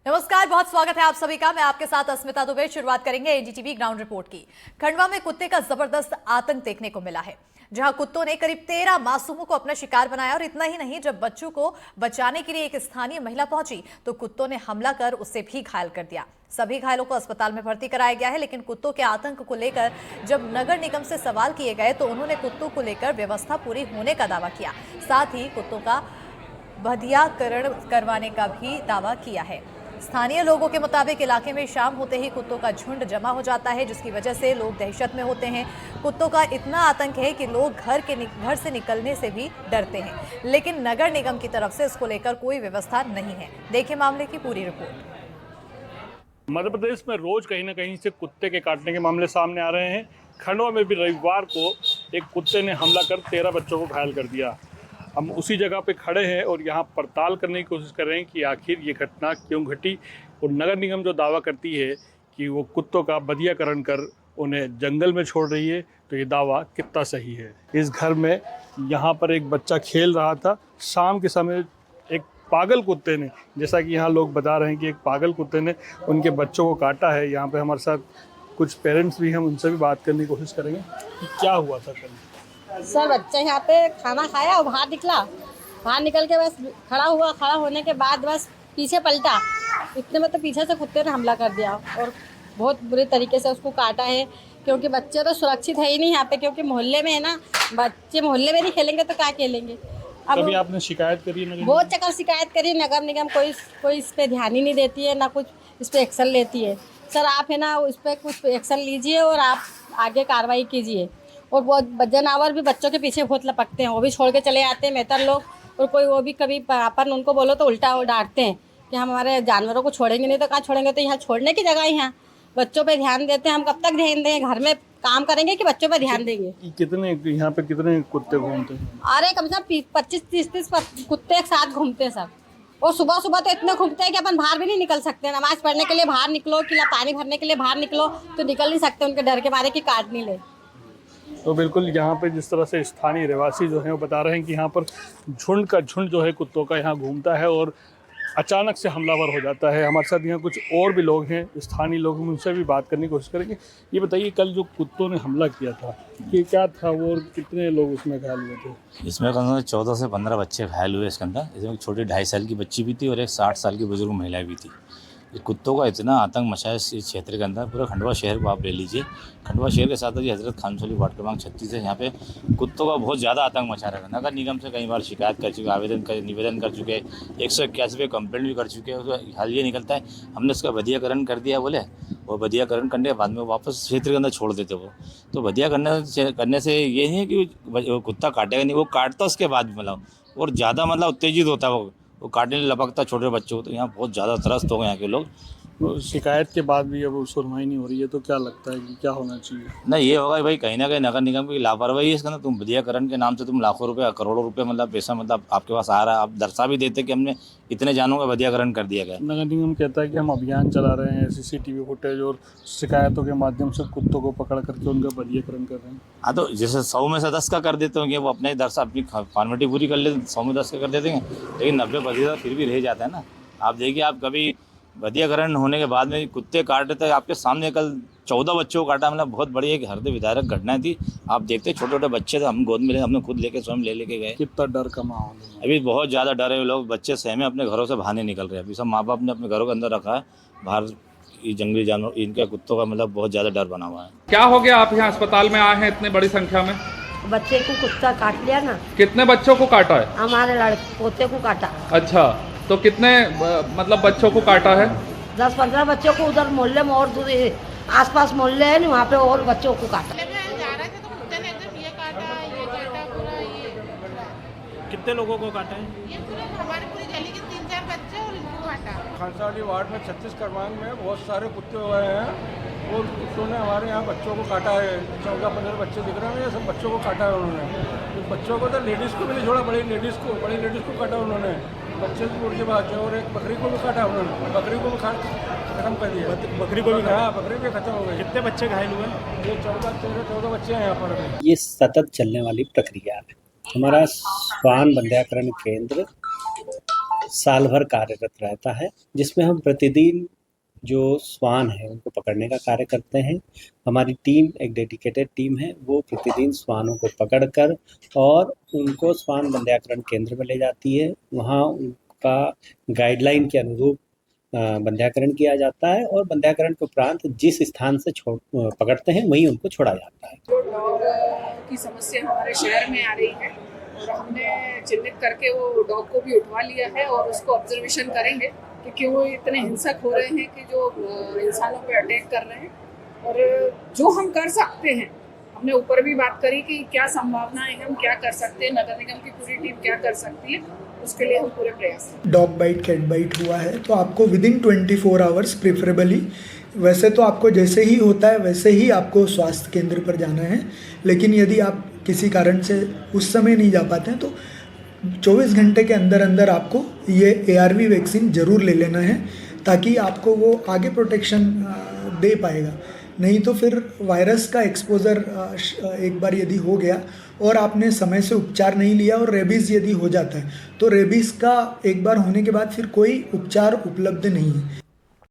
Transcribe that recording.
नमस्कार, बहुत स्वागत है आप सभी का। मैं आपके साथ अस्मिता दुबे। शुरुआत करेंगे एनडीटीवी ग्राउंड रिपोर्ट की। खंडवा में कुत्ते का जबरदस्त आतंक देखने को मिला है, जहां कुत्तों ने करीब 13 मासूमों को अपना शिकार बनाया। और इतना ही नहीं, जब बच्चों को बचाने के लिए एक स्थानीय महिला पहुंची तो कुत्तों ने हमला कर उसे भी घायल कर दिया। सभी घायलों को अस्पताल में भर्ती कराया गया है। लेकिन कुत्तों के आतंक को लेकर जब नगर निगम से सवाल किए गए तो उन्होंने कुत्तों को लेकर व्यवस्था पूरी होने का दावा किया। साथ ही कुत्तों का बधियाकरण करवाने का भी दावा किया है। स्थानीय लोगों के मुताबिक इलाके में शाम होते ही कुत्तों का झुंड जमा हो जाता है, जिसकी वजह से लोग दहशत में होते हैं। कुत्तों का इतना आतंक है कि लोग घर से निकलने से भी डरते हैं। लेकिन नगर निगम की तरफ से इसको लेकर कोई व्यवस्था नहीं है। देखिए मामले की पूरी रिपोर्ट। मध्य प्रदेश में रोज कहीं ना कहीं से कुत्ते के काटने के मामले सामने आ रहे हैं। खंडवा में भी रविवार को एक कुत्ते ने हमला कर 13 बच्चों को घायल कर दिया। हम उसी जगह पे खड़े हैं और यहाँ पड़ताल करने की कोशिश कर रहे हैं कि आखिर ये घटना क्यों घटी। और नगर निगम जो दावा करती है कि वो कुत्तों का बधियाकरण कर उन्हें जंगल में छोड़ रही है, तो ये दावा कितना सही है। इस घर में यहाँ पर एक बच्चा खेल रहा था। शाम के समय एक पागल कुत्ते ने, जैसा कि यहाँ लोग बता रहे हैं कि एक पागल कुत्ते ने उनके बच्चों को काटा है। यहाँ पे हमारे साथ कुछ पेरेंट्स भी हैं, उनसे भी बात करने की कोशिश करेंगे कि क्या हुआ था कल। सर बच्चा यहाँ पे खाना खाया और बाहर निकला, बाहर निकल के बस खड़ा होने के बाद बस पीछे पलटा। इतने में तो पीछे से कुत्ते ने हमला कर दिया और बहुत बुरे तरीके से उसको काटा है। क्योंकि बच्चे तो सुरक्षित है ही नहीं यहाँ पे, क्योंकि मोहल्ले में है ना, बच्चे मोहल्ले में नहीं खेलेंगे तो क्या खेलेंगे। अब कभी आपने शिकायत करी है? बहुत जगह शिकायत करी, नगर निगम कोई इस पर ध्यान ही नहीं देती है, ना कुछ इस पर एक्शन लेती है। सर आप है ना उस पर कुछ एक्शन लीजिए और आप आगे कार्रवाई कीजिए। और बहुत जानवर भी बच्चों के पीछे बहुत लपकते हैं, वो भी छोड़ के चले जाते हैं मेहतर लोग। और कोई वो भी कभी अपन उनको बोलो तो उल्टा वो डांटते हैं कि हम हमारे जानवरों को छोड़ेंगे नहीं तो कहाँ छोड़ेंगे। तो यहाँ छोड़ने की जगह यहाँ बच्चों पे ध्यान देते हैं। हम कब तक ध्यान देंगे? घर में काम करेंगे कि बच्चों पे ध्यान देंगे? कितने यहाँ पे कितने कुत्ते घूमते हैं? अरे कम से कम 25-30 कुत्ते एक साथ घूमते हैं सब। और सुबह सुबह तो इतने घूमते हैं कि अपन बाहर भी नहीं निकल सकते। नमाज पढ़ने के लिए बाहर निकलो कि पानी भरने के लिए बाहर निकलो तो निकल नहीं सकते, उनके डर के मारे कि काट नहीं ले। तो बिल्कुल यहाँ पे जिस तरह से स्थानीय रहवासी जो हैं वो बता रहे हैं कि यहाँ पर झुंड का झुंड जो है कुत्तों का यहाँ घूमता है और अचानक से हमलावर हो जाता है। हमारे साथ यहाँ कुछ और भी लोग हैं, स्थानीय लोग, हम उनसे भी बात करने की कोशिश करेंगे। ये बताइए, कल जो कुत्तों ने हमला किया था कि क्या था वो और कितने लोग उसमें घायल हुए थे? इसमें कम से कम 14 से 15 बच्चे घायल हुए इसके अंदर। इसमें एक छोटी 2.5 साल की बच्ची भी थी और एक 60 साल की बुजुर्ग महिला भी थी। ये कुत्तों का इतना आतंक मचा है इस क्षेत्र के अंदर, पूरा खंडवा शहर को आप ले लीजिए। खंडवा शहर के साथ ही हजरत खानसोली वार्ड क्रमांक 36 है, यहाँ पे कुत्तों का बहुत ज़्यादा आतंक मचा रहा है। नगर निगम से कई बार शिकायत कर चुके, निवेदन कर चुके, 181 पे कंप्लेंट भी कर चुके हैं। उसका हल ये निकलता है हमने उसका बधियाकरण कर दिया बोले, और बधियाकरण करने के बाद में वापस क्षेत्र के अंदर छोड़ देते वो। तो बधिया करने से ये नहीं है कि कुत्ता काटेगा नहीं, वो काटता उसके बाद मतलब और ज़्यादा मतलब उत्तेजित होता है वो काटने लपकता छोटे बच्चों को। तो यहाँ बहुत ज़्यादा त्रस्त हो गए यहाँ के लोग। तो शिकायत के बाद भी अब सुनवाई नहीं हो रही है, तो क्या लगता है कि क्या होना चाहिए? नहीं, ये होगा भाई कहीं ना कहीं नगर निगम की लापरवाही है इसके अंदर। तुम बधियाकरण के नाम से तुम लाखों रुपए करोड़ों रुपए मतलब पैसा मतलब आपके पास आ रहा है, आप दर्शा भी देते कि हमने इतने जानों का बधियाकरण कर दिया गया। नगर निगम कहता है कि हम अभियान चला रहे हैं, CCTV फुटेज और शिकायतों के माध्यम से कुत्तों को पकड़ करके उनका बधियाकरण कर रहे हैं। हाँ, तो जैसे 100 में से 10 का कर देते होंगे, वो अपने दर्शा अपनी फॉर्मेलिटी पूरी कर लेते, 100 में 10 का कर देते हैं, लेकिन 90% फिर भी रह जाता है ना। आप देखिए, आप कभी बधियाकरण होने के बाद में कुत्ते काट देते, आपके सामने कल 14 बच्चों को काटा, मतलब बहुत बड़ी एक हृदय विदारक घटना थी। आप देखते छोटे छोटे बच्चे थे, हम गोद में हमने खुद लेके स्वयं लेके गए। कितना डर का माहौल है अभी, बहुत ज़्यादा डर है। लोग बच्चे सहमे अपने घरों से बाहर नहीं निकल रहे। अभी सब माँ बाप ने अपने घरों के अंदर रखा है, बाहर ये जंगली जानवर इनके कुत्तों का मतलब बहुत ज़्यादा डर बना हुआ है। क्या हो गया? आप यहाँ अस्पताल में आए हैं इतनी बड़ी संख्या में? बच्चे को कुत्ता काट लिया ना। कितने बच्चों को काटा है? हमारे पोते को काटा। अच्छा, तो कितने मतलब बच्चों को काटा है? 10-15 बच्चों को उधर मोहल्ले में और दूर आसपास मोहल्ले है ना, वहाँ पे और बच्चों को काटा। कितने लोगों को काटा है? ये पूरे हमारे पूरी गली के 3-4 बच्चे और इनको काटा। खानसाली वार्ड में 36 क्रमांक में बहुत सारे कुत्ते हुए हैं और कुत्तों ने हमारे यहाँ बच्चों को काटा है। 14-15 बच्चे दिख रहे हैं, ये सब बच्चों को काटा है उन्होंने। तो बच्चों को तो लेडीज़ को भी नहीं छोड़ा, बड़ी लेडीज़ को काटा उन्होंने। बच्चे की उड़ के बात है और एक बकरी को भी काटा उन्होंने। बकरी को भी खत्म कर दिया। बकरी को भी? हाँ, बकरी भी खत्म हो गई। कितने बच्चे घायल हुए? ये 14 बच्चे हैं यहाँ पर। ये सतत चलने वाली प्रक्रिया है। हमारा स्वान बंध्याकरण केंद्र साल भर कार्यरत रहता है, जिसमें हम प्रतिदिन जो श्वान है उनको पकड़ने का कार्य करते हैं। हमारी टीम एक डेडिकेटेड टीम है, वो प्रतिदिन श्वानों को पकड़कर और उनको श्वान बंध्याकरण केंद्र में ले जाती है। वहाँ उनका गाइडलाइन के अनुरूप बंध्याकरण किया जाता है और बंध्याकरण के उपरांत जिस स्थान से पकड़ते हैं वहीं उनको छोड़ा जाता है। जो डॉग की समस्या हमारे शहर में आ रही है और हमने चिन्हित करके वो डॉग को भी उठवा लिया है और उसको ऑब्जर्वेशन करेंगे कि क्यों वो इतने हिंसक हो रहे हैं कि जो इंसानों पे अटैक कर रहे हैं। और जो हम कर सकते हैं, हमने ऊपर भी बात करी कि क्या संभावनाएं हैं, हम क्या कर सकते हैं, नगर निगम की पूरी टीम क्या कर सकती है, उसके लिए हम पूरे प्रयास करें। डॉग बाइट कैट बाइट हुआ है तो आपको विदिन 24 आवर्स प्रेफरेबली, वैसे तो आपको जैसे ही होता है वैसे ही आपको स्वास्थ्य केंद्र पर जाना है, लेकिन यदि आप किसी कारण से उस समय नहीं जा पाते हैं तो 24 घंटे के अंदर अंदर आपको ये ARV वैक्सीन ज़रूर ले लेना है, ताकि आपको वो आगे प्रोटेक्शन दे पाएगा। नहीं तो फिर वायरस का एक्सपोज़र एक बार यदि हो गया और आपने समय से उपचार नहीं लिया और रेबीज़ यदि हो जाता है तो रेबीज़ का एक बार होने के बाद फिर कोई उपचार उपलब्ध नहीं है।